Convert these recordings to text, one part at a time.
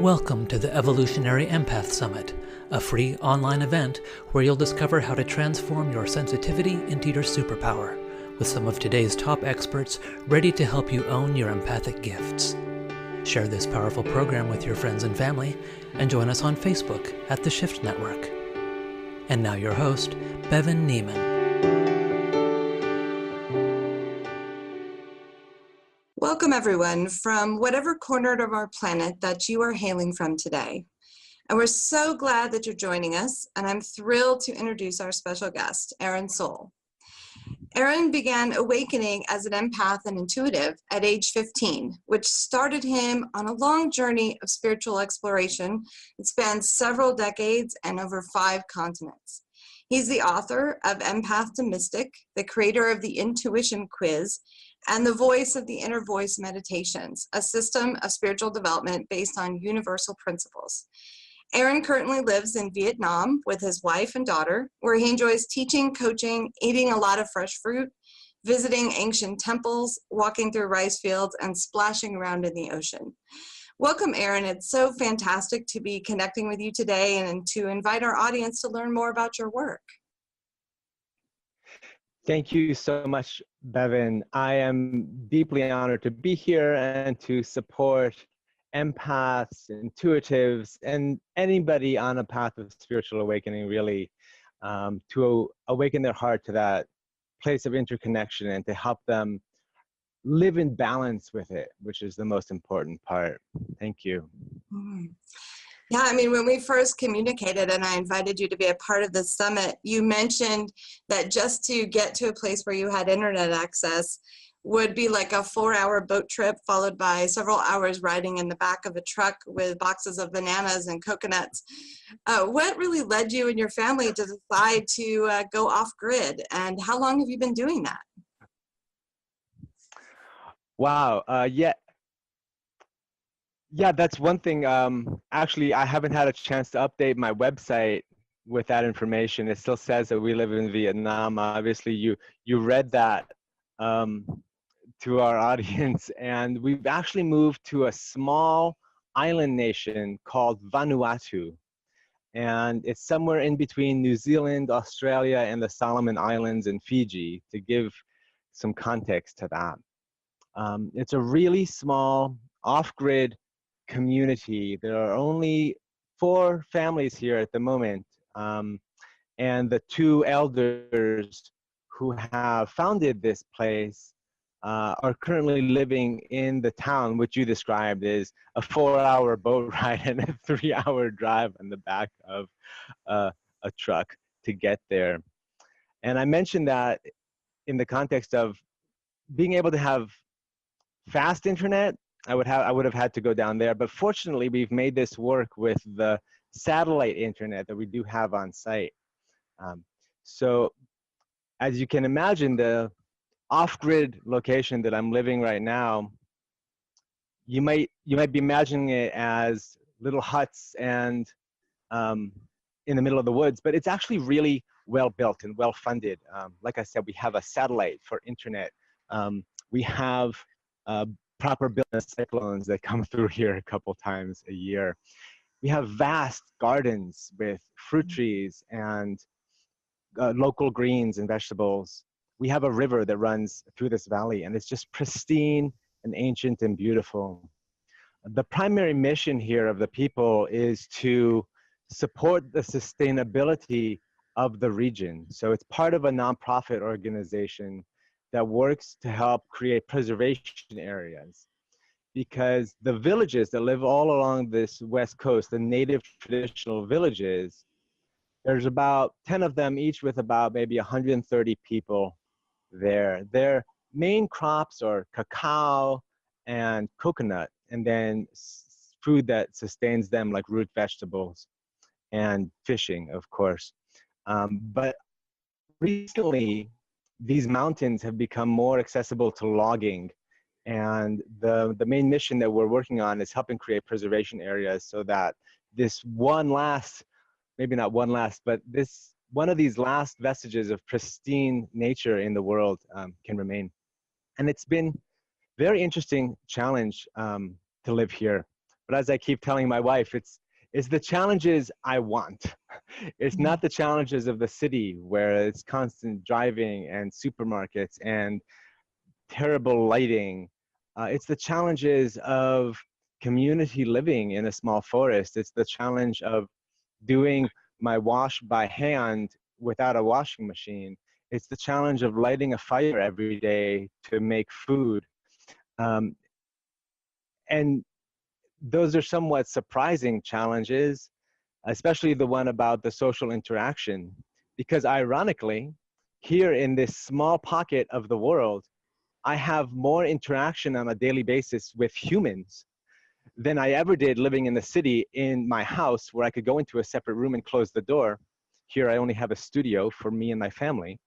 Welcome to the Evolutionary Empath Summit, a free online event where you'll discover how to transform your sensitivity into your superpower, with some of today's top experts ready to help you own your empathic gifts. Share this powerful program with your friends and family, and join us on Facebook at The Shift Network. And now your host, Bevan Neiman. Welcome everyone from whatever corner of our planet that you are hailing from today. And we're so glad that you're joining us, and I'm thrilled to introduce our special guest, Aaran Solh. Aaran began awakening as an empath and intuitive at age 15, which started him on a long journey of spiritual exploration that spans several decades and over 5 continents. He's the author of Empath to Mystic, the creator of the Intuition Quiz, and the voice of the Inner Voice Meditations, a system of spiritual development based on universal principles. Aaran currently lives in Vietnam with his wife and daughter, where he enjoys teaching, coaching, eating a lot of fresh fruit, visiting ancient temples, walking through rice fields, and splashing around in the ocean. Welcome, Aaran. It's so fantastic to be connecting with you today and to invite our audience to learn more about your work. Thank you so much, Bevan. I am deeply honored to be here and to support empaths, intuitives, and anybody on a path of spiritual awakening, really, to awaken their heart to that place of interconnection and to help them live in balance with it, which is the most important part. Thank you. Yeah, I mean, when we first communicated and I invited you to be a part of the summit, you mentioned that just to get to a place where you had internet access would be like a 4-hour boat trip followed by several hours riding in the back of a truck with boxes of bananas and coconuts. What really led you and your family to decide to go off-grid, and how long have you been doing that? Wow, yeah, that's one thing. Actually, I haven't had a chance to update my website with that information. It still says that we live in Vietnam. Obviously, you read that to our audience, and we've actually moved to a small island nation called Vanuatu. And it's somewhere in between New Zealand, Australia, and the Solomon Islands and Fiji, to give some context to that. It's a really small, off-grid community. There are only 4 families here at the moment, and the 2 elders who have founded this place are currently living in the town, which you described as a 4-hour boat ride and a 3-hour drive on the back of a truck to get there. And I mentioned that in the context of being able to have fast internet. I would have had to go down there, but fortunately we've made this work with the satellite internet that we do have on site. So as you can imagine, the off-grid location that I'm living right now, you might be imagining it as little huts and in the middle of the woods, but it's actually really well built and well funded. Like I said, we have a satellite for internet. We have proper business cyclones that come through here a couple times a year. We have vast gardens with fruit trees and local greens and vegetables. We have a river that runs through this valley, and it's just pristine and ancient and beautiful. The primary mission here of the people is to support the sustainability of the region. So it's part of a nonprofit organization that works to help create preservation areas, because the villages that live all along this west coast, the native traditional villages, there's about 10 of them, each with about maybe 130 people there. Their main crops are cacao and coconut, and then food that sustains them like root vegetables and fishing, of course. But recently, these mountains have become more accessible to logging, and the main mission that we're working on is helping create preservation areas so that this one last, maybe not one last, but this one of these last vestiges of pristine nature in the world can remain. And it's been very interesting challenge to live here But as I keep telling my wife, it's the challenges I want. It's not the challenges of the city where it's constant driving and supermarkets and terrible lighting. It's the challenges of community living in a small forest. It's the challenge of doing my wash by hand without a washing machine. It's the challenge of lighting a fire every day to make food. And those are somewhat surprising challenges, especially the one about the social interaction. Because ironically, here in this small pocket of the world, I have more interaction on a daily basis with humans than I ever did living in the city in my house, where I could go into a separate room and close the door. Here I only have a studio for me and my family,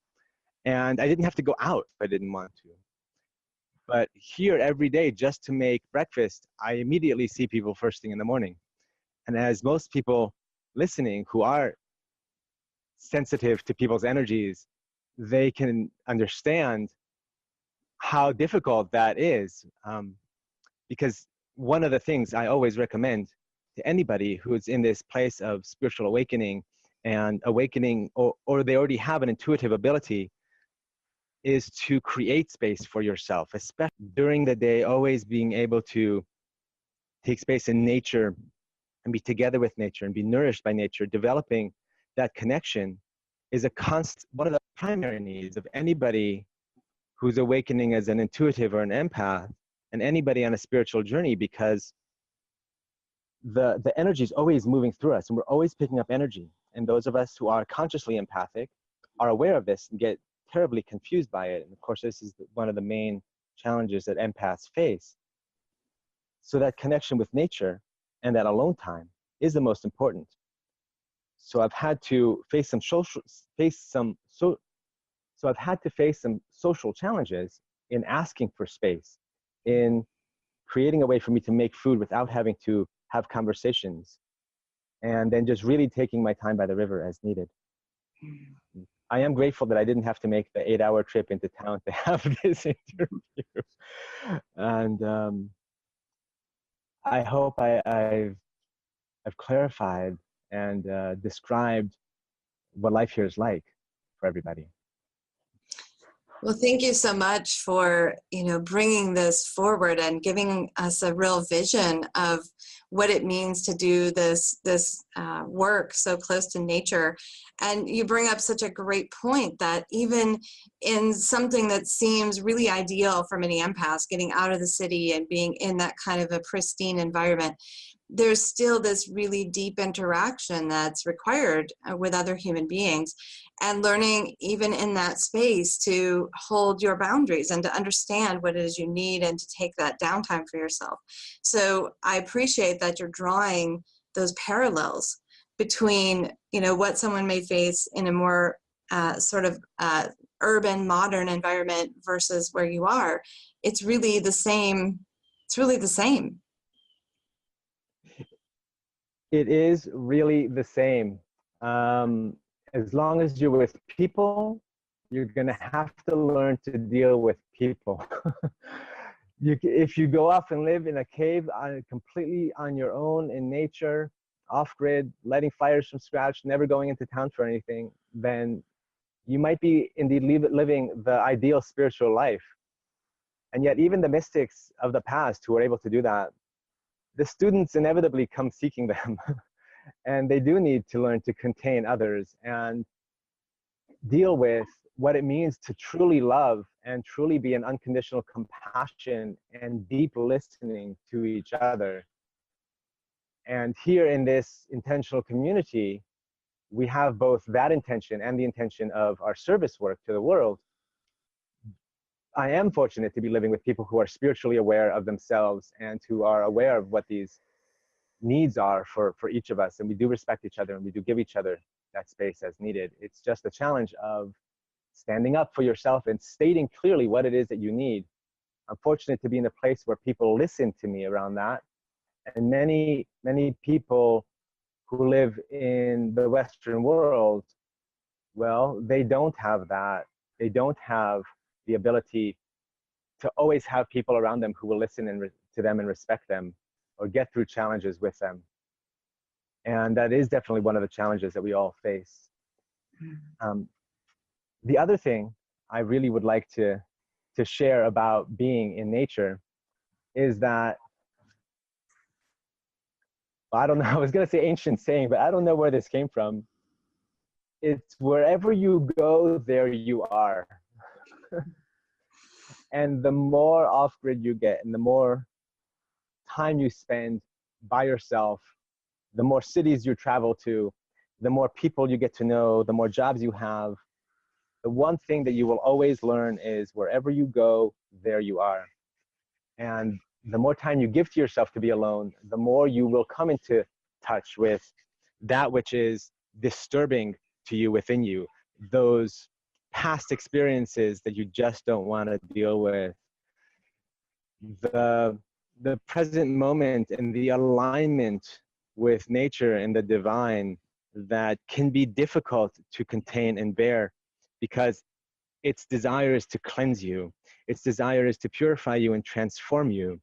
and I didn't have to go out if I didn't want to. But here every day, just to make breakfast, I immediately see people first thing in the morning. And as most people listening who are sensitive to people's energies, they can understand how difficult that is. Because one of the things I always recommend to anybody who's in this place of spiritual awakening and awakening, or they already have an intuitive ability, is to create space for yourself, especially during the day, always being able to take space in nature and be together with nature and be nourished by nature. Developing that connection is one of the primary needs of anybody who's awakening as an intuitive or an empath, and anybody on a spiritual journey, because the energy is always moving through us and we're always picking up energy. And those of us who are consciously empathic are aware of this and get terribly confused by it. And of course, this is one of the main challenges that empaths face. So that connection with nature and that alone time is the most important. So I've had to face some social challenges in asking for space, in creating a way for me to make food without having to have conversations, and then just really taking my time by the river as needed. I am grateful that I didn't have to make the 8-hour trip into town to have this interview. And I hope I've clarified and described what life here is like for everybody. Well, thank you so much for, bringing this forward and giving us a real vision of what it means to do this work so close to nature. And you bring up such a great point that even in something that seems really ideal for many empaths, getting out of the city and being in that kind of a pristine environment, there's still this really deep interaction that's required with other human beings, and learning even in that space to hold your boundaries and to understand what it is you need and to take that downtime for yourself. So I appreciate that you're drawing those parallels between, what someone may face in a more urban, modern environment versus where you are. It's really the same. It's really the same. It is really the same. As long as you're with people, you're going to have to learn to deal with people. If you go off and live in a cave completely on your own in nature, off-grid, lighting fires from scratch, never going into town for anything, then you might be indeed living the ideal spiritual life. And yet even the mystics of the past who were able to do that, the students inevitably come seeking them. And they do need to learn to contain others and deal with what it means to truly love and truly be an unconditional compassion and deep listening to each other. And here in this intentional community, we have both that intention and the intention of our service work to the world. I am fortunate to be living with people who are spiritually aware of themselves and who are aware of what these needs are for each of us. And we do respect each other and we do give each other that space as needed. It's just a challenge of standing up for yourself and stating clearly what it is that you need. I'm fortunate to be in a place where people listen to me around that. And many, many people who live in the Western world, well, they don't have that. They don't have the ability to always have people around them who will listen to them and respect them. or get through challenges with them. And that is definitely one of the challenges that we all face. The other thing I really would like to share about being in nature is that, I don't know, I was going to say ancient saying, but I don't know where this came from. It's wherever you go, there you are. And the more off-grid you get and the more time you spend by yourself, the more cities you travel to, the more people you get to know, the more jobs you have, the one thing that you will always learn is wherever you go, there you are. And the more time you give to yourself to be alone, the more you will come into touch with that which is disturbing to you within you, those past experiences that you just don't want to deal with. The present moment and the alignment with nature and the divine that can be difficult to contain and bear, because its desire is to cleanse you. Its desire is to purify you and transform you.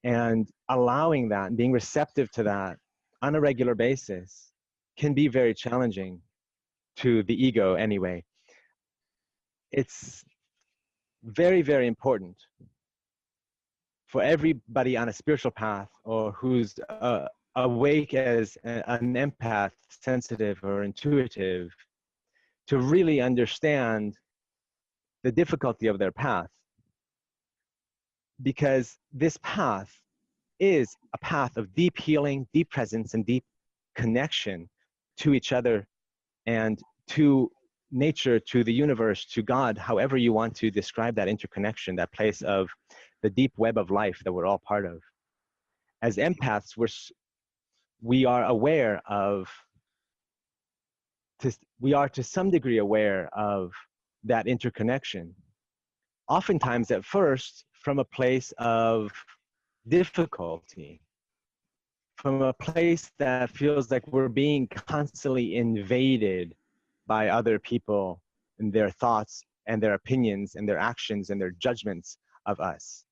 And allowing that, being receptive to that on a regular basis can be very challenging to the ego anyway. It's very, very important for everybody on a spiritual path or who's awake as an empath, sensitive or intuitive, to really understand the difficulty of their path. Because this path is a path of deep healing, deep presence, and deep connection to each other and to nature, to the universe, to God, however you want to describe that interconnection, that place of the deep web of life that we're all part of. As empaths, we are aware of, we are to some degree aware of that interconnection. Oftentimes at first from a place of difficulty, from a place that feels like we're being constantly invaded by other people and their thoughts and their opinions and their actions and their judgments of us.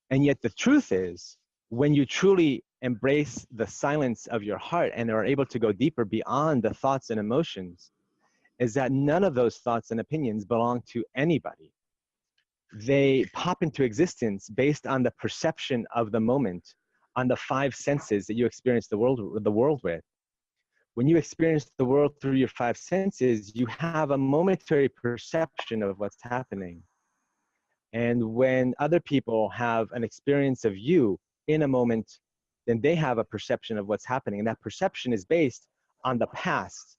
And yet the truth is, when you truly embrace the silence of your heart and are able to go deeper beyond the thoughts and emotions, is that none of those thoughts and opinions belong to anybody. They pop into existence based on the perception of the moment, on the five senses that you experience the world with. When you experience the world through your five senses, you have a momentary perception of what's happening. And when other people have an experience of you in a moment, then they have a perception of what's happening. And that perception is based on the past.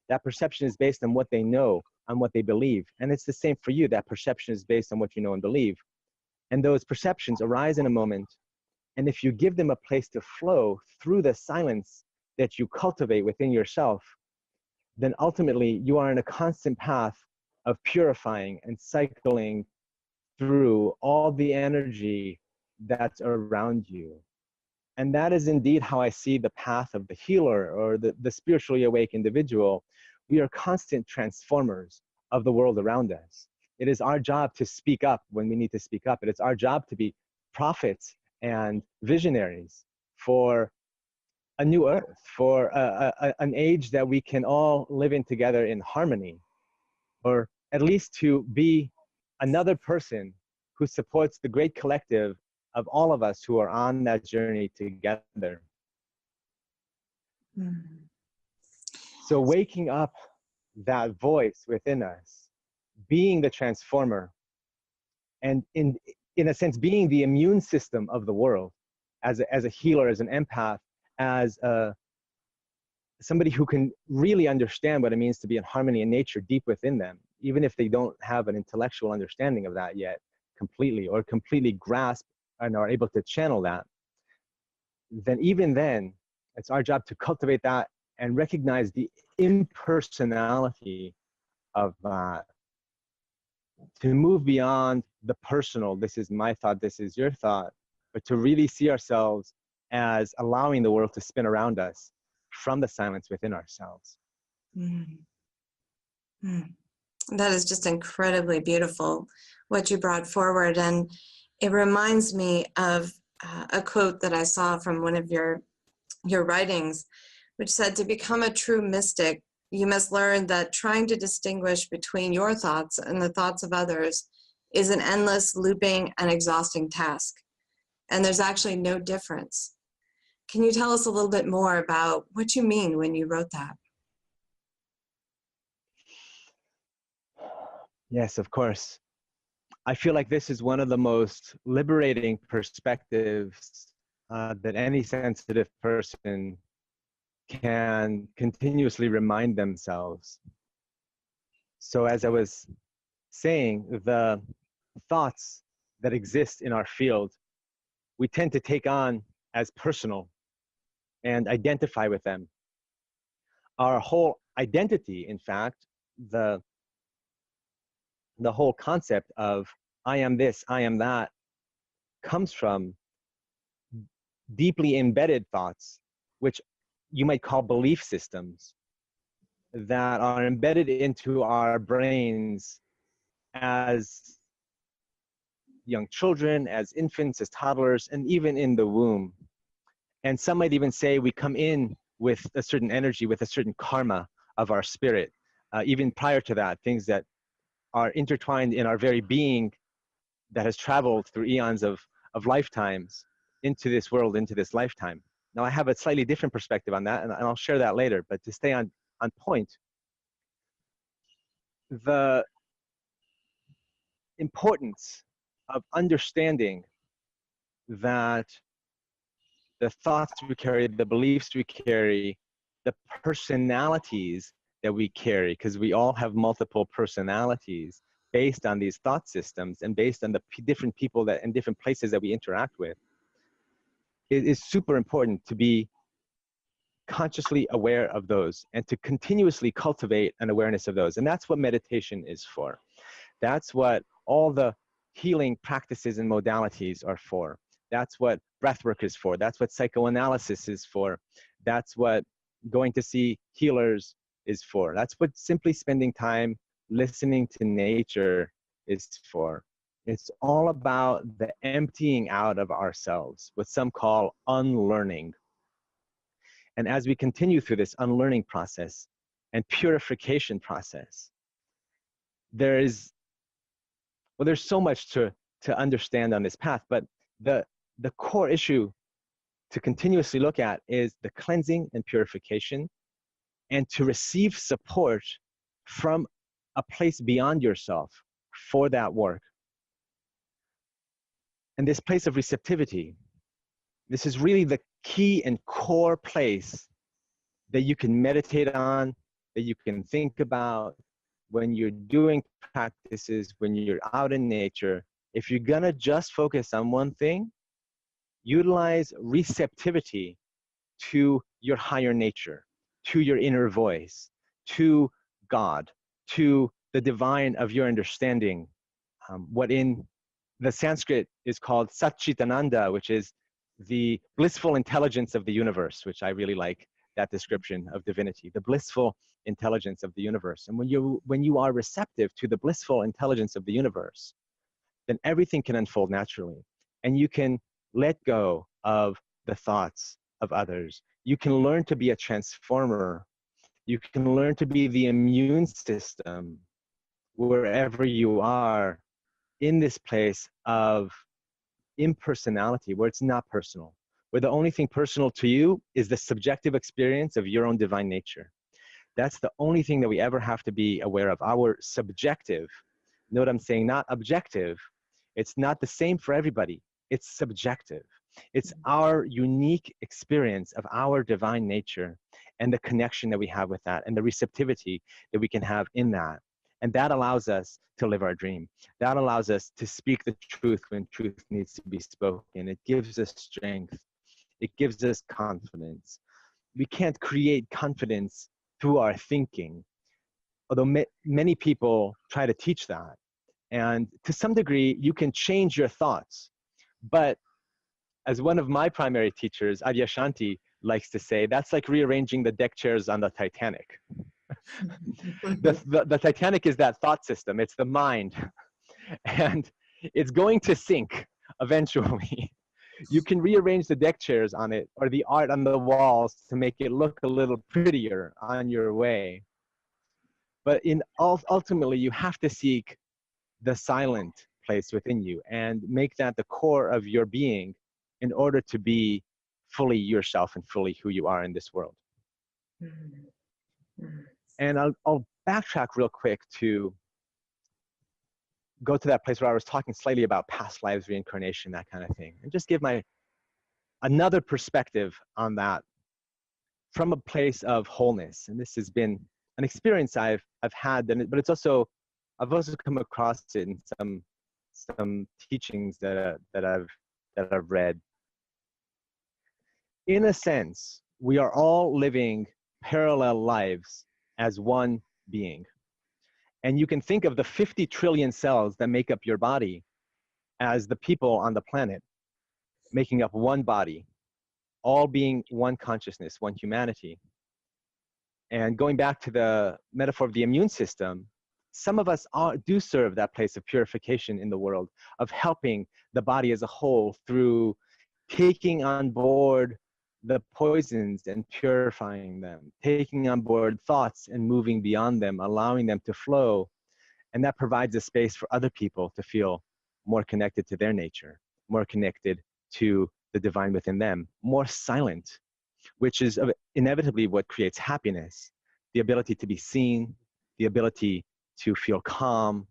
That perception is based on what they know, on what they believe. And it's the same for you. That perception is based on what you know and believe. And those perceptions arise in a moment. And if you give them a place to flow through the silence that you cultivate within yourself, then ultimately you are in a constant path of purifying and cycling through all the energy that's around you. And that is indeed how I see the path of the healer or the spiritually awake individual. We are constant transformers of the world around us. It is our job to speak up when we need to speak up. It is our job to be prophets and visionaries for a new earth, for an age that we can all live in together in harmony, or at least to be another person who supports the great collective of all of us who are on that journey together. Mm-hmm. So waking up that voice within us, being the transformer, and in a sense, being the immune system of the world, as a healer, as an empath, as somebody who can really understand what it means to be in harmony in nature deep within them, even if they don't have an intellectual understanding of that yet completely, or completely grasp and are able to channel that, then even then, it's our job to cultivate that and recognize the impersonality of that, to move beyond the personal, this is my thought, this is your thought, but to really see ourselves as allowing the world to spin around us from the silence within ourselves. Mm. Mm. That is just incredibly beautiful, what you brought forward. And it reminds me of a quote that I saw from one of your writings, which said, to become a true mystic, you must learn that trying to distinguish between your thoughts and the thoughts of others is an endless, looping, and exhausting task. And there's actually no difference. Can you tell us a little bit more about what you mean when you wrote that? Yes, of course. I feel like this is one of the most liberating perspectives that any sensitive person can continuously remind themselves. So as I was saying, the thoughts that exist in our field, we tend to take on as personal and identify with them. Our whole identity, in fact, the whole concept of I am this, I am that, comes from deeply embedded thoughts, which you might call belief systems, that are embedded into our brains as young children, as infants, as toddlers, and even in the womb. And some might even say we come in with a certain energy, with a certain karma of our spirit. Even prior to that, things that are intertwined in our very being that has traveled through eons of lifetimes into this world, into this lifetime. Now, I have a slightly different perspective on that, and I'll share that later, but to stay on point, the importance of understanding that the thoughts we carry, the beliefs we carry, the personalities that we carry, because we all have multiple personalities based on these thought systems and based on the different people that and different places that we interact with, it is super important to be consciously aware of those and to continuously cultivate an awareness of those. And that's what meditation is for. That's what all the healing practices and modalities are for. That's what breathwork is for. That's what psychoanalysis is for. That's what going to see healers is for. That's what simply spending time listening to nature is for. It's all about the emptying out of ourselves, what some call unlearning. And as we continue through this unlearning process and purification process, there's so much to understand on this path, but the core issue to continuously look at is the cleansing and purification, and to receive support from a place beyond yourself for that work. And this place of receptivity, this is really the key and core place that you can meditate on, that you can think about when you're doing practices, when you're out in nature. If you're gonna just focus on one thing, utilize receptivity to your higher nature, to your inner voice, to God, to the divine of your understanding. What in the Sanskrit is called Satchitananda, which is the blissful intelligence of the universe, which I really like that description of divinity, the blissful intelligence of the universe. And when you are receptive to the blissful intelligence of the universe, then everything can unfold naturally. And you can let go of the thoughts of others. You can learn to be a transformer. You can learn to be the immune system wherever you are in this place of impersonality, where it's not personal, where the only thing personal to you is the subjective experience of your own divine nature. That's the only thing that we ever have to be aware of, our subjective. Note I'm saying not objective. It's not the same for everybody. It's subjective. It's our unique experience of our divine nature and the connection that we have with that and the receptivity that we can have in that. And that allows us to live our dream. That allows us to speak the truth when truth needs to be spoken. It gives us strength. It gives us confidence. We can't create confidence through our thinking, although many people try to teach that. And to some degree, you can change your thoughts. But as one of my primary teachers, Adyashanti, likes to say, that's like rearranging the deck chairs on the Titanic. The Titanic is that thought system. It's the mind. And it's going to sink eventually. You can rearrange the deck chairs on it or the art on the walls to make it look a little prettier on your way. But ultimately, you have to seek the silent place within you and make that the core of your being in order to be fully yourself and fully who you are in this world. And I'll backtrack real quick to go to that place where I was talking slightly about past lives, reincarnation, that kind of thing, and just give another perspective on that from a place of wholeness. And this has been an experience I've had, but it's also, I've also come across it in some teachings that I've read. In a sense, we are all living parallel lives as one being. And you can think of the 50 trillion cells that make up your body as the people on the planet making up one body, all being one consciousness, one humanity. And going back to the metaphor of the immune system, some of us do serve that place of purification in the world, of helping the body as a whole through taking on board the poisons and purifying them, taking on board thoughts and moving beyond them, allowing them to flow. And that provides a space for other people to feel more connected to their nature, more connected to the divine within them, more silent, which is inevitably what creates happiness. The ability to be seen, the ability to feel calm,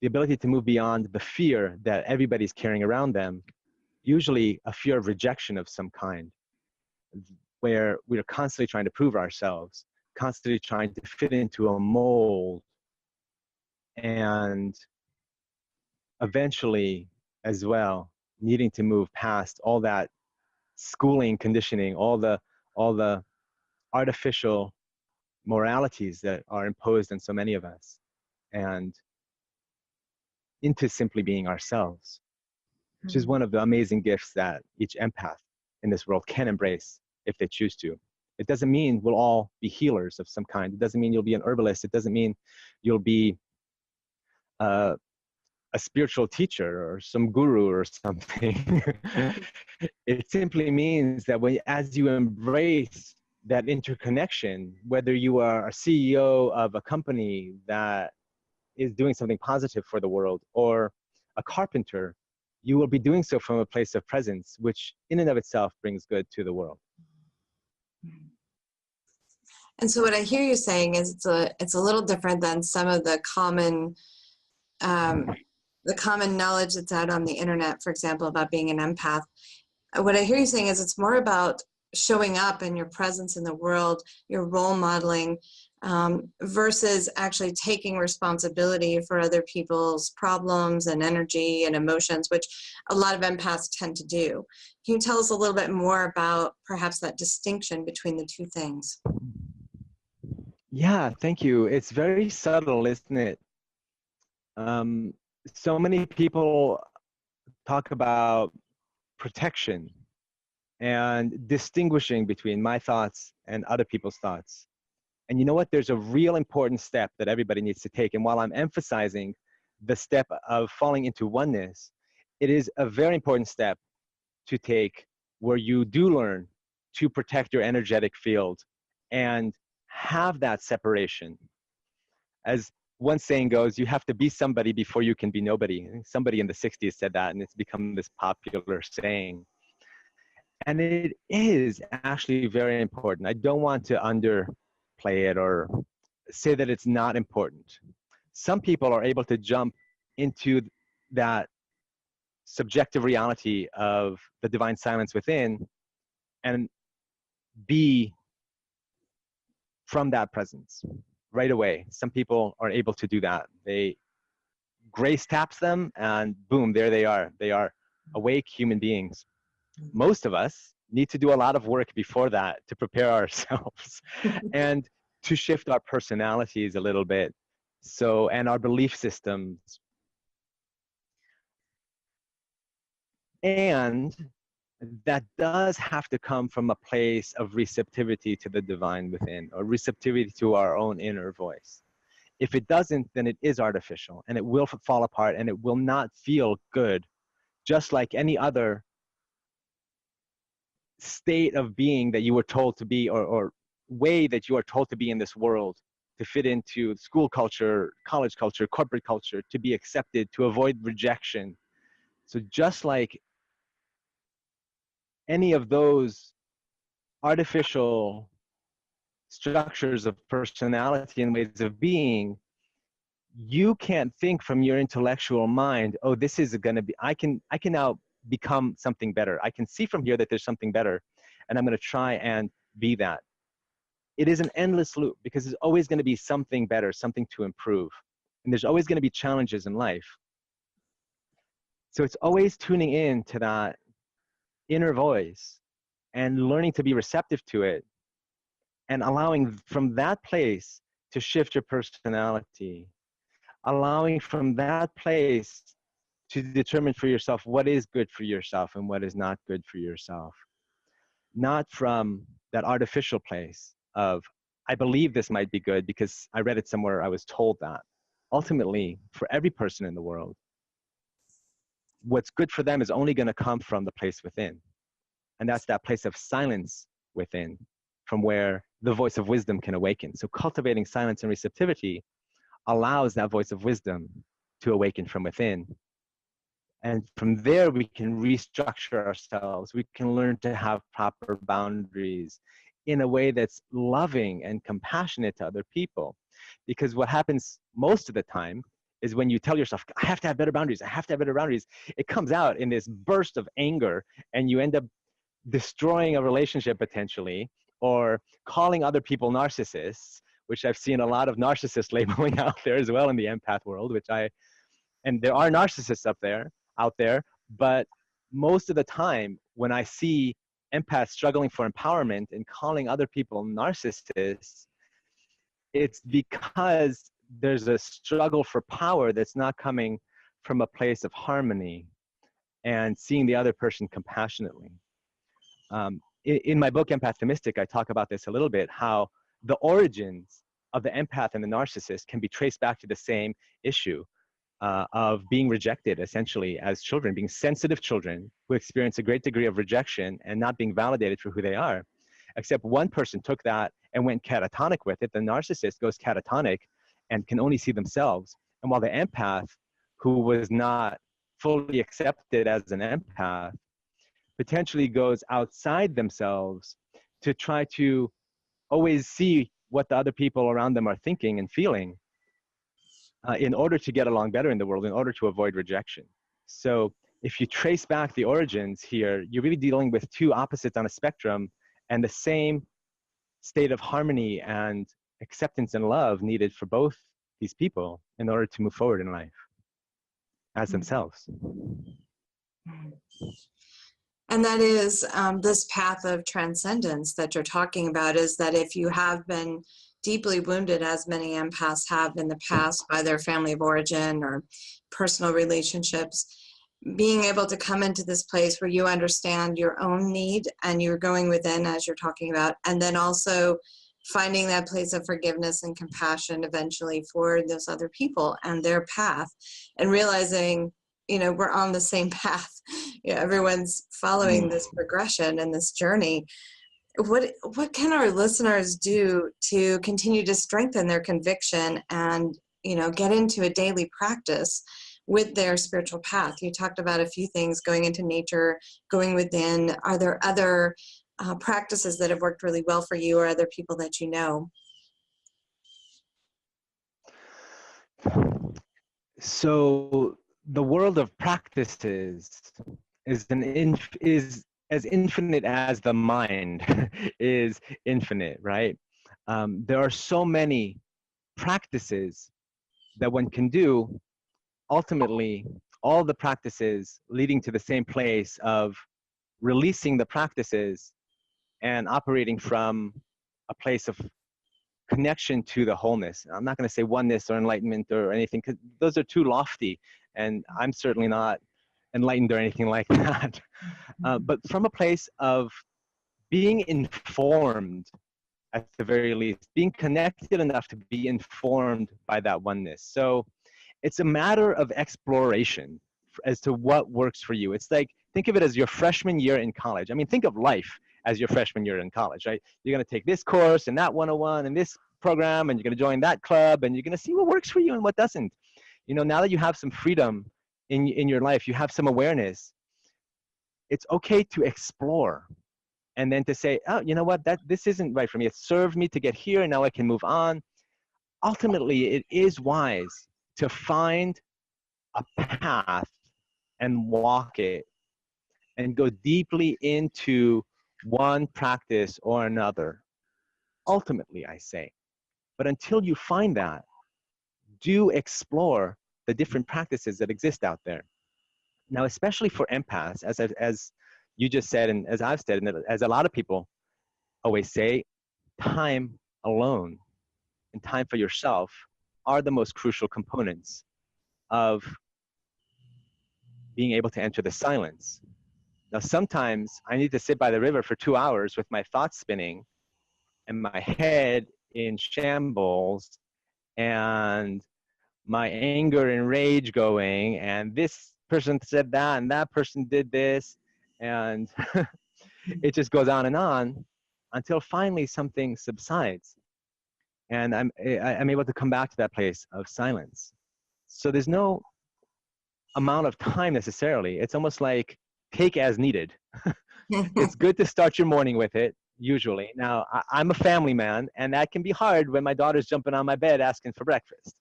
the ability to move beyond the fear that everybody's carrying around them, usually a fear of rejection of some kind, where we're constantly trying to prove ourselves, constantly trying to fit into a mold, and eventually as well needing to move past all that schooling, conditioning, all the artificial moralities that are imposed on so many of us, and into simply being ourselves, which is one of the amazing gifts that each empath in this world can embrace if they choose to. It doesn't mean we'll all be healers of some kind. It doesn't mean you'll be an herbalist. It doesn't mean you'll be a spiritual teacher or some guru or something. It simply means that as you embrace that interconnection, whether you are a CEO of a company that is doing something positive for the world or a carpenter, you will be doing so from a place of presence, which in and of itself brings good to the world. And so what I hear you saying is it's a little different than some of the common knowledge that's out on the internet, for example, about being an empath. What I hear you saying is it's more about showing up and your presence in the world, your role modeling, versus actually taking responsibility for other people's problems and energy and emotions, which a lot of empaths tend to do. Can you tell us a little bit more about perhaps that distinction between the two things? Yeah, thank you. It's very subtle, isn't it? So many people talk about protection and distinguishing between my thoughts and other people's thoughts. And you know what? There's a real important step that everybody needs to take. And while I'm emphasizing the step of falling into oneness, it is a very important step to take where you do learn to protect your energetic field and have that separation. As one saying goes, you have to be somebody before you can be nobody. Somebody in the 60s said that, and it's become this popular saying. And it is actually very important. I don't want to underplay it or say that it's not important. Some people are able to jump into that subjective reality of the divine silence within and be from that presence right away. Some people are able to do that. Grace taps them and boom, there they are. They are awake human beings. Most of us need to do a lot of work before that to prepare ourselves and to shift our personalities a little bit. So, and our belief systems. And that does have to come from a place of receptivity to the divine within, or receptivity to our own inner voice. If it doesn't, then it is artificial and it will fall apart and it will not feel good, just like any other state of being that you were told to be, or way that you are told to be in this world, to fit into school culture, college culture, corporate culture, to be accepted, to avoid rejection. So just like any of those artificial structures of personality and ways of being, you can't think from your intellectual mind, oh, this is going to be, I can now become something better. I can see from here that there's something better, and I'm going to try and be that. It is an endless loop, because there's always going to be something better, something to improve. And there's always going to be challenges in life. So it's always tuning in to that inner voice and learning to be receptive to it, and allowing from that place to shift your personality, allowing from that place to determine for yourself what is good for yourself and what is not good for yourself. Not from that artificial place of, I believe this might be good because I read it somewhere, I was told that. Ultimately, for every person in the world, what's good for them is only going to come from the place within. And that's that place of silence within, from where the voice of wisdom can awaken. So cultivating silence and receptivity allows that voice of wisdom to awaken from within. And from there, we can restructure ourselves. We can learn to have proper boundaries in a way that's loving and compassionate to other people. Because what happens most of the time is when you tell yourself, I have to have better boundaries, I have to have better boundaries, it comes out in this burst of anger, and you end up destroying a relationship potentially, or calling other people narcissists, which I've seen a lot of narcissist labeling out there as well in the empath world, and there are narcissists out there, but most of the time when I see empaths struggling for empowerment and calling other people narcissists, it's because there's a struggle for power that's not coming from a place of harmony and seeing the other person compassionately. In my book, Empath the Mystic, I talk about this a little bit, how the origins of the empath and the narcissist can be traced back to the same issue of being rejected, essentially, as children, being sensitive children who experience a great degree of rejection and not being validated for who they are. Except one person took that and went catatonic with it. The narcissist goes catatonic and can only see themselves. And while the empath, who was not fully accepted as an empath, potentially goes outside themselves to try to always see what the other people around them are thinking and feeling, in order to get along better in the world, in order to avoid rejection. So if you trace back the origins here, you're really dealing with two opposites on a spectrum, and the same state of harmony and acceptance and love needed for both these people in order to move forward in life as themselves. And that is this path of transcendence that you're talking about, is that if you have been deeply wounded, as many empaths have in the past by their family of origin or personal relationships, being able to come into this place where you understand your own need and you're going within, as you're talking about, and then also finding that place of forgiveness and compassion eventually for those other people and their path, and realizing, you know, we're on the same path. You know, everyone's following this progression and this journey. What can our listeners do to continue to strengthen their conviction and, you know, get into a daily practice with their spiritual path? You talked about a few things: going into nature, going within. Are there other practices that have worked really well for you, or other people that you know? So the world of practices is as infinite as the mind is infinite, right? There are so many practices that one can do. Ultimately, all the practices leading to the same place of releasing the practices and operating from a place of connection to the wholeness. I'm not going to say oneness or enlightenment or anything, because those are too lofty, and I'm certainly not enlightened or anything like that. But from a place of being informed, at the very least, being connected enough to be informed by that oneness. So it's a matter of exploration as to what works for you. It's like, think of it as your freshman year in college. I mean, think of life as your freshman year in college, right? You're going to take this course and that 101 and this program, and you're going to join that club, and you're going to see what works for you and what doesn't. You know, now that you have some freedom in your life, you have some awareness, it's okay to explore. And then to say, oh, you know what, this isn't right for me. It served me to get here, and now I can move on. Ultimately, it is wise to find a path and walk it and go deeply into one practice or another. Ultimately, I say. But until you find that, do explore the different practices that exist out there. Now, especially for empaths, as you just said, and as I've said, and as a lot of people always say, time alone and time for yourself are the most crucial components of being able to enter the silence. Now, sometimes I need to sit by the river for 2 hours with my thoughts spinning and my head in shambles and my anger and rage going, and this person said that and that person did this, and it just goes on and on until finally something subsides, and I'm able to come back to that place of silence. So there's no amount of time necessarily. It's almost like take as needed. It's good to start your morning with it, usually. Now, I'm a family man, and that can be hard when my daughter's jumping on my bed asking for breakfast.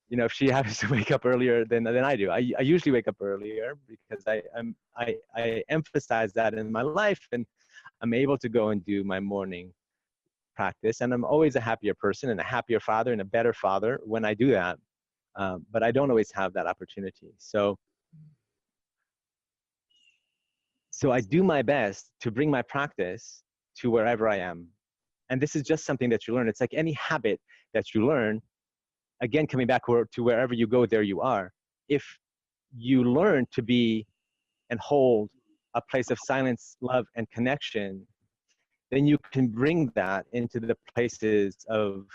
You know, if she happens to wake up earlier than I do. I usually wake up earlier because I emphasize that in my life, and I'm able to go and do my morning practice. And I'm always a happier person and a happier father and a better father when I do that. But I don't always have that opportunity. So I do my best to bring my practice to wherever I am. And this is just something that you learn. It's like any habit that you learn. Again, coming back to wherever you go, there you are. If you learn to be and hold a place of silence, love, and connection, then you can bring that into the places of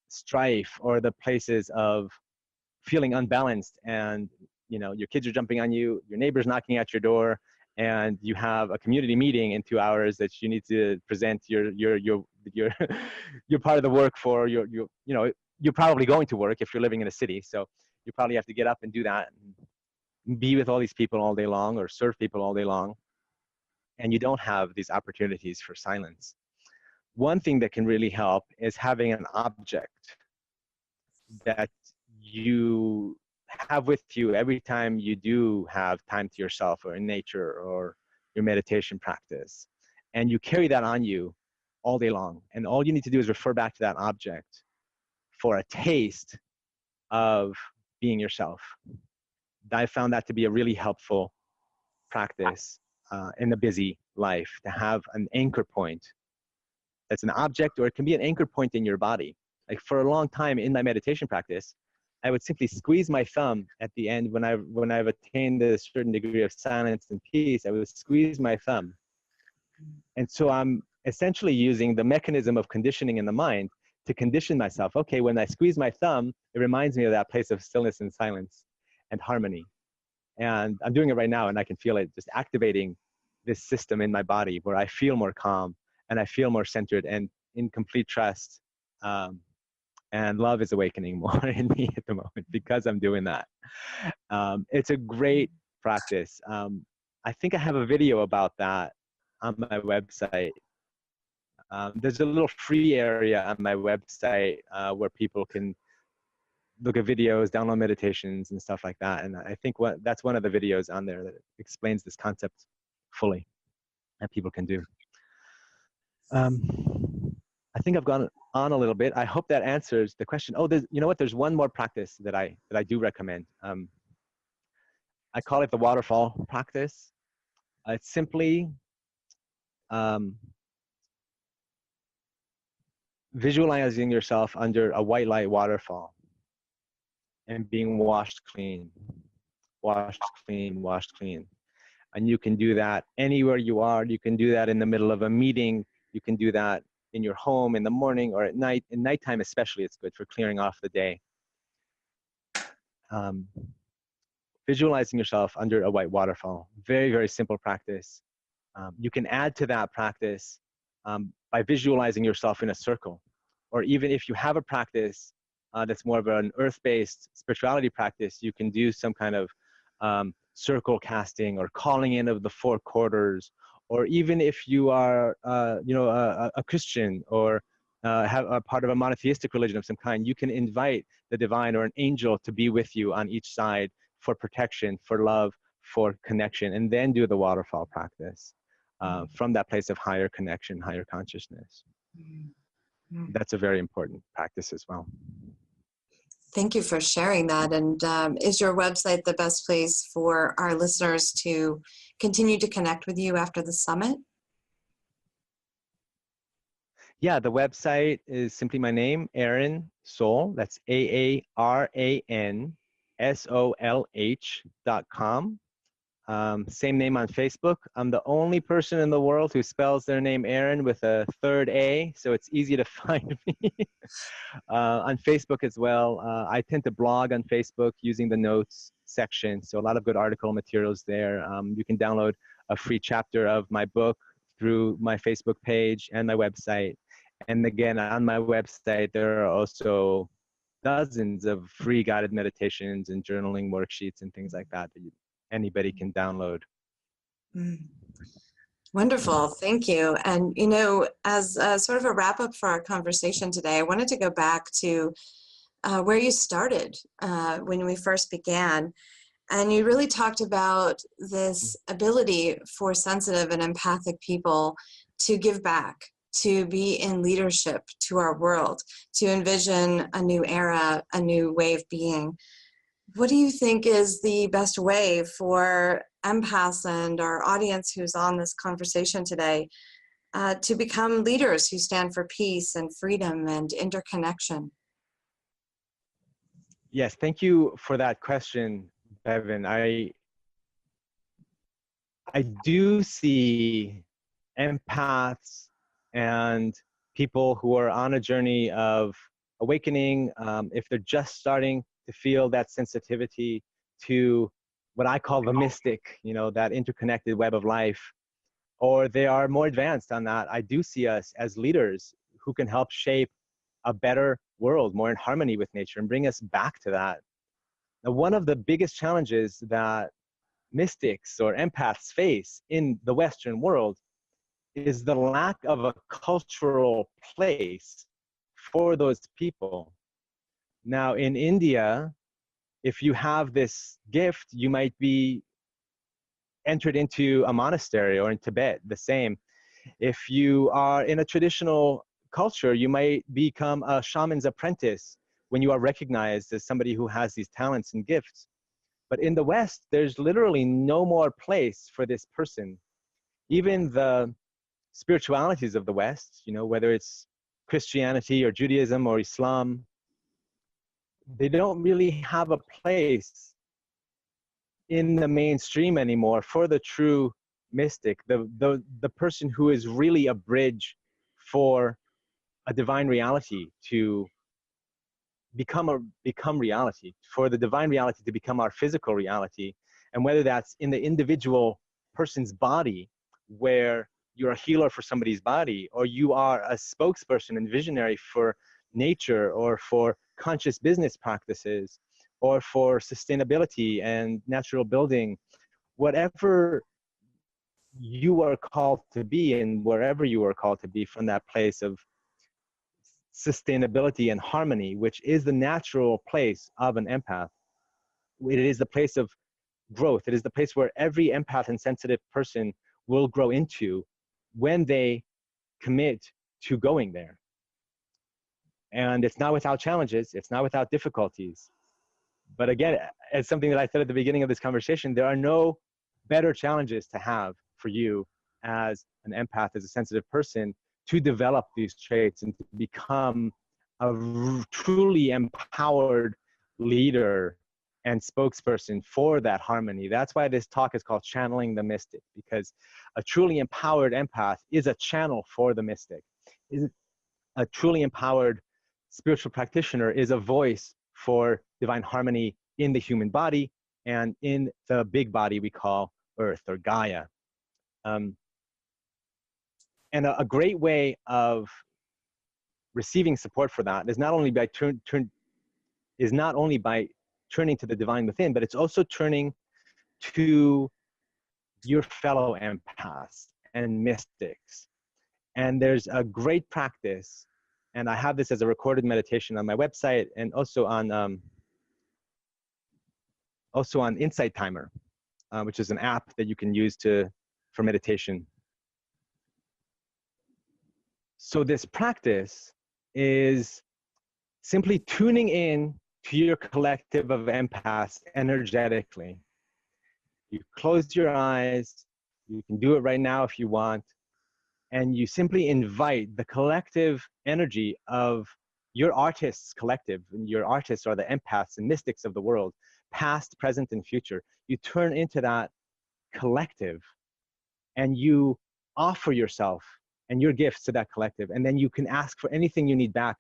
strife or the places of feeling unbalanced, and you know, your kids are jumping on you, your neighbor's knocking at your door, and you have a community meeting in 2 hours that you need to present your your part of the work for you know, you're probably going to work if you're living in a city, so you probably have to get up and do that and be with all these people all day long or serve people all day long, and you don't have these opportunities for silence. One thing that can really help is having an object that you have with you every time you do have time to yourself or in nature or your meditation practice. And you carry that on you all day long. And all you need to do is refer back to that object for a taste of being yourself. I found that to be a really helpful practice in a busy life, to have an anchor point that's an object, or it can be an anchor point in your body. Like for a long time in my meditation practice, I would simply squeeze my thumb at the end when I've attained a certain degree of silence and peace. I would squeeze my thumb. And so I'm essentially using the mechanism of conditioning in the mind to condition myself. Okay, when I squeeze my thumb, it reminds me of that place of stillness and silence and harmony. And I'm doing it right now, and I can feel it just activating this system in my body where I feel more calm and I feel more centered and in complete trust. And love is awakening more in me at the moment because I'm doing that. It's a great practice. I think I have a video about that on my website. There's a little free area on my website where people can look at videos, download meditations and stuff like that. And I think that's one of the videos on there that explains this concept fully that people can do. I think I've gone on a little bit. I hope that answers the question. Oh, you know what? There's one more practice that I do recommend. I call it the waterfall practice. It's simply visualizing yourself under a white light waterfall and being washed clean, washed clean, washed clean. And you can do that anywhere you are. You can do that in the middle of a meeting. You can do that in your home in the morning or at night. In nighttime especially, it's good for clearing off the day. Visualizing yourself under a white waterfall. Very, very simple practice. You can add to that practice by visualizing yourself in a circle. Or even if you have a practice that's more of an earth-based spirituality practice, you can do some kind of circle casting or calling in of the four quarters. Or even if you are, a Christian or have a part of a monotheistic religion of some kind, you can invite the divine or an angel to be with you on each side for protection, for love, for connection, and then do the waterfall practice from that place of higher connection, higher consciousness. That's a very important practice as well. Thank you for sharing that. And is your website the best place for our listeners to continue to connect with you after the summit? Yeah, the website is simply my name, Aaran Solh. That's AARANSOLH.com. Same name on Facebook. I'm the only person in the world who spells their name Aaran with a third A, so it's easy to find me. On Facebook as well. I tend to blog on Facebook using the notes section, so a lot of good article materials there. You can download a free chapter of my book through my Facebook page and my website. And again, on my website, there are also dozens of free guided meditations and journaling worksheets and things like that that anybody can download. Wonderful, thank you. And as sort of a wrap up for our conversation today, I wanted to go back to where you started when we first began. And you really talked about this ability for sensitive and empathic people to give back, to be in leadership to our world, to envision a new era, a new way of being. What do you think is the best way for empaths and our audience who's on this conversation today to become leaders who stand for peace and freedom and interconnection? Yes, thank you for that question, Bevan. I do see empaths and people who are on a journey of awakening, if they're just starting to feel that sensitivity to what I call the mystic, that interconnected web of life, or they are more advanced on that. I do see us as leaders who can help shape a better world, more in harmony with nature, and bring us back to that. Now, one of the biggest challenges that mystics or empaths face in the Western world is the lack of a cultural place for those people. Now, in India, if you have this gift, you might be entered into a monastery, or in Tibet, the same. If you are in a traditional culture, you might become a shaman's apprentice when you are recognized as somebody who has these talents and gifts. But in the West, there's literally no more place for this person. Even the spiritualities of the West, whether it's Christianity or Judaism or Islam, they don't really have a place in the mainstream anymore for the true mystic, the person who is really a bridge for a divine reality to become reality, for the divine reality to become our physical reality. And whether that's in the individual person's body, where you're a healer for somebody's body, or you are a spokesperson and visionary for nature, or for conscious business practices, or for sustainability and natural building, whatever you are called to be, and wherever you are called to be from that place of sustainability and harmony, which is the natural place of an empath. It is the place of growth. It is the place where every empath and sensitive person will grow into when they commit to going there. And it's not without challenges. It's not without difficulties. But again, as something that I said at the beginning of this conversation, there are no better challenges to have for you as an empath, as a sensitive person, to develop these traits and to become a truly empowered leader and spokesperson for that harmony. That's why this talk is called Channeling the Mystic, because a truly empowered empath is a channel for the mystic. A truly empowered spiritual practitioner is a voice for divine harmony in the human body and in the big body we call Earth or Gaia. And a great way of receiving support for that is not only by turning to the divine within, but it's also turning to your fellow empaths and mystics. And there's a great practice, and I have this as a recorded meditation on my website, and also on Insight Timer, which is an app that you can use for meditation. So this practice is simply tuning in to your collective of empaths energetically. You close your eyes, you can do it right now if you want, and you simply invite the collective energy of your artists collective, and your artists are the empaths and mystics of the world, past, present, and future. You turn into that collective and you offer yourself and your gifts to that collective, and then you can ask for anything you need back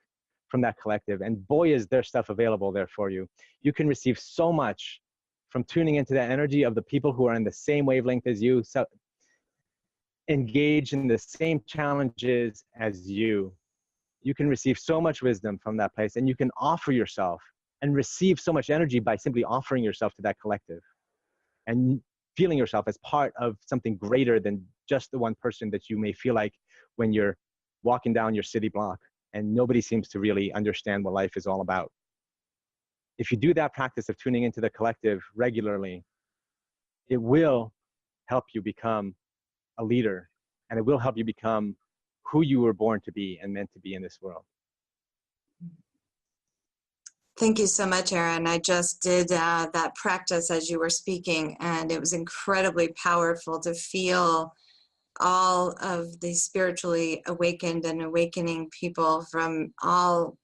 from that collective, and boy, is there stuff available there for you. You can receive so much from tuning into that energy of the people who are in the same wavelength as you, so engage in the same challenges as you. You can receive so much wisdom from that place, and you can offer yourself and receive so much energy by simply offering yourself to that collective and feeling yourself as part of something greater than just the one person that you may feel like when you're walking down your city block and nobody seems to really understand what life is all about. If you do that practice of tuning into the collective regularly, it will help you become a leader, and it will help you become who you were born to be and meant to be in this world. Thank you so much, Aaron. I just did that practice as you were speaking, and it was incredibly powerful to feel all of the spiritually awakened and awakening people from all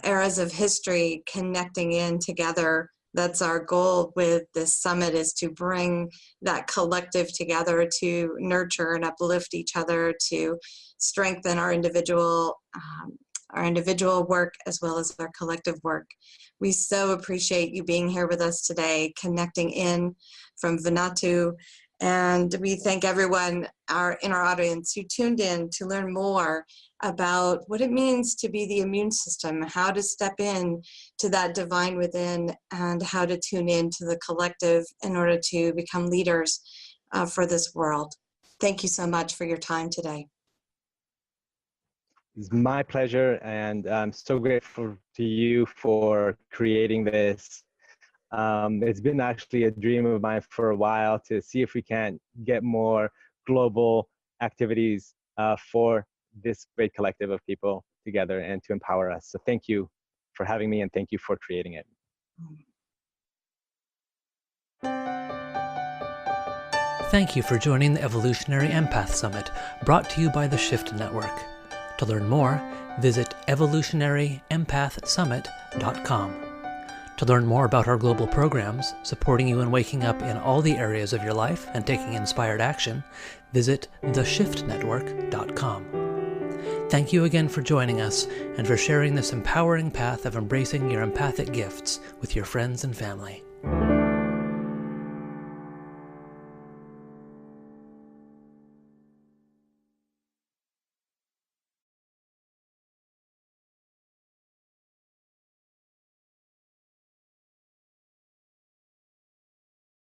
eras of history connecting in together. That's our goal with this summit, is to bring that collective together to nurture and uplift each other, to strengthen our individual work as well as our collective work. We so appreciate you being here with us today, connecting in from Vanuatu. And we thank everyone in our audience who tuned in to learn more about what it means to be the immune system, how to step in to that divine within, and how to tune in to the collective in order to become leaders for this world. Thank you so much for your time today. It's my pleasure, and I'm so grateful to you for creating this. It's been actually a dream of mine for a while to see if we can get more global activities for this great collective of people together and to empower us. So thank you for having me, and thank you for creating it. Thank you for joining the Evolutionary Empath Summit, brought to you by the Shift Network. To learn more, visit evolutionaryempathsummit.com. To learn more about our global programs, supporting you in waking up in all the areas of your life and taking inspired action, visit theshiftnetwork.com. Thank you again for joining us and for sharing this empowering path of embracing your empathic gifts with your friends and family.